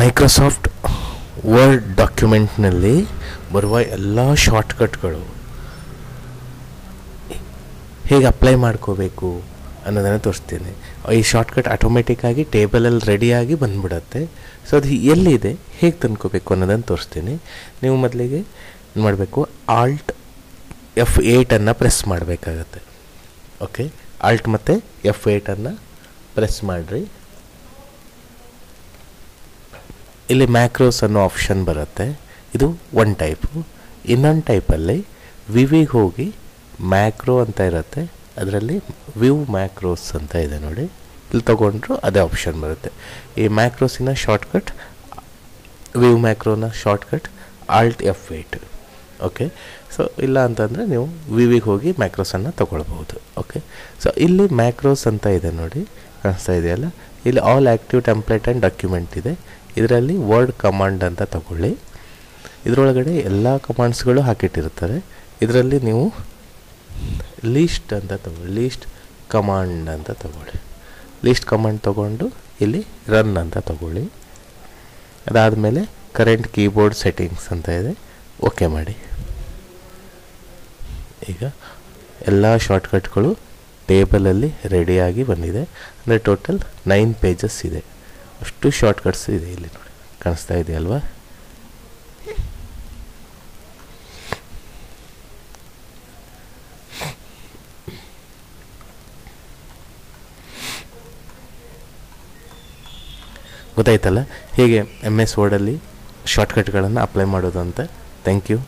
Microsoft word ಡಾಕ್ಯುಮೆಂಟ್ನಲ್ಲಿ ಬರುವ ಎಲ್ಲ ಶಾರ್ಟ್ಕಟ್ಗಳು ಹೇಗೆ ಅಪ್ಲೈ ಮಾಡ್ಕೋಬೇಕು ಅನ್ನೋದನ್ನು ತೋರಿಸ್ತೀನಿ. ಈ ಶಾರ್ಟ್ಕಟ್ ಆಟೋಮೆಟಿಕ್ಕಾಗಿ ಟೇಬಲಲ್ಲಿ ರೆಡಿಯಾಗಿ ಬಂದುಬಿಡತ್ತೆ. ಸೊ ಅದು ಎಲ್ಲಿದೆ, ಹೇಗೆ ತಂದ್ಕೋಬೇಕು ಅನ್ನೋದನ್ನು ತೋರಿಸ್ತೀನಿ. ನೀವು ಮೊದಲಿಗೆ ಏನು ಮಾಡಬೇಕು, ಆಲ್ಟ್ F8 ಪ್ರೆಸ್ ಮಾಡಬೇಕಾಗತ್ತೆ. ಓಕೆ, ಆಲ್ಟ್ ಮತ್ತು F8 ಪ್ರೆಸ್ ಮಾಡಿರಿ. ಇಲ್ಲಿ ಮ್ಯಾಕ್ರೋಸ್ ಅನ್ನೋ ಆಪ್ಷನ್ ಬರುತ್ತೆ. ಇದು ಒಂದು ಟೈಪು. ಇನ್ನೊಂದು ಟೈಪಲ್ಲಿ ವಿವಿಗೆ ಹೋಗಿ ಮ್ಯಾಕ್ರೋ ಅಂತ ಇರುತ್ತೆ, ಅದರಲ್ಲಿ ವ್ಯೂ ಮ್ಯಾಕ್ರೋಸ್ ಅಂತ ಇದೆ ನೋಡಿ. ಇಲ್ಲಿ ತೊಗೊಂಡ್ರು ಅದೇ ಆಪ್ಷನ್ ಬರುತ್ತೆ. ಈ ಮ್ಯಾಕ್ರೋಸಿನ ಶಾರ್ಟ್ಕಟ್, ವ್ಯೂ ಮ್ಯಾಕ್ರೋನ shortcut alt F8. Okay, so ಇಲ್ಲ ಅಂತಂದರೆ ನೀವು ವಿವಿಗೆ ಹೋಗಿ ಮ್ಯಾಕ್ರೋಸನ್ನು ತೊಗೊಳ್ಬೋದು. ಓಕೆ, ಸೊ ಇಲ್ಲಿ ಮ್ಯಾಕ್ರೋಸ್ ಅಂತ ಇದೆ ನೋಡಿ, ಕಾಣಿಸ್ತಾ ಇದೆಯಲ್ಲ. ಇಲ್ಲಿ all active template and document ಇದೆ. ಇದರಲ್ಲಿ ವರ್ಡ್ ಕಮಾಂಡ್ ಅಂತ ತಗೊಳ್ಳಿ. ಇದರೊಳಗಡೆ ಎಲ್ಲ ಕಮಾಂಡ್ಸ್ಗಳು ಹಾಕಿಟ್ಟಿರ್ತಾರೆ. ಇದರಲ್ಲಿ ನೀವು ಲೀಸ್ಟ್ ಅಂತ ತಗೊಳ್ಳಿ, ಲೀಸ್ಟ್ ಕಮಾಂಡ್ ಅಂತ ತಗೊಳ್ಳಿ. ಲೀಸ್ಟ್ ಕಮಾಂಡ್ ತೊಗೊಂಡು ಇಲ್ಲಿ ರನ್ ಅಂತ ತಗೊಳ್ಳಿ. ಅದಾದಮೇಲೆ ಕರೆಂಟ್ ಕೀಬೋರ್ಡ್ ಸೆಟ್ಟಿಂಗ್ಸ್ ಅಂತ ಇದೆ, ಓಕೆ ಮಾಡಿ. ಈಗ ಎಲ್ಲ ಶಾರ್ಟ್ಕಟ್ಗಳು ಟೇಬಲಲ್ಲಿ ರೆಡಿಯಾಗಿ ಬಂದಿದೆ. ಅಂದರೆ ಟೋಟಲ್ 9 ಪೇಜಸ್ ಇದೆ. ಅಷ್ಟು ಶಾರ್ಟ್ಕಟ್ಸ್ ಇದೆ ಇಲ್ಲಿ ನೋಡಿ, ಕಾಣಿಸ್ತಾ ಇದೆಯಲ್ವಾ. ಗೊತ್ತಾಯ್ತಲ್ಲ ಹೇಗೆ MS ವರ್ಡಲ್ಲಿ ಶಾರ್ಟ್ಕಟ್ಗಳನ್ನು ಅಪ್ಲೈ ಮಾಡೋದು ಅಂತ. Thank you.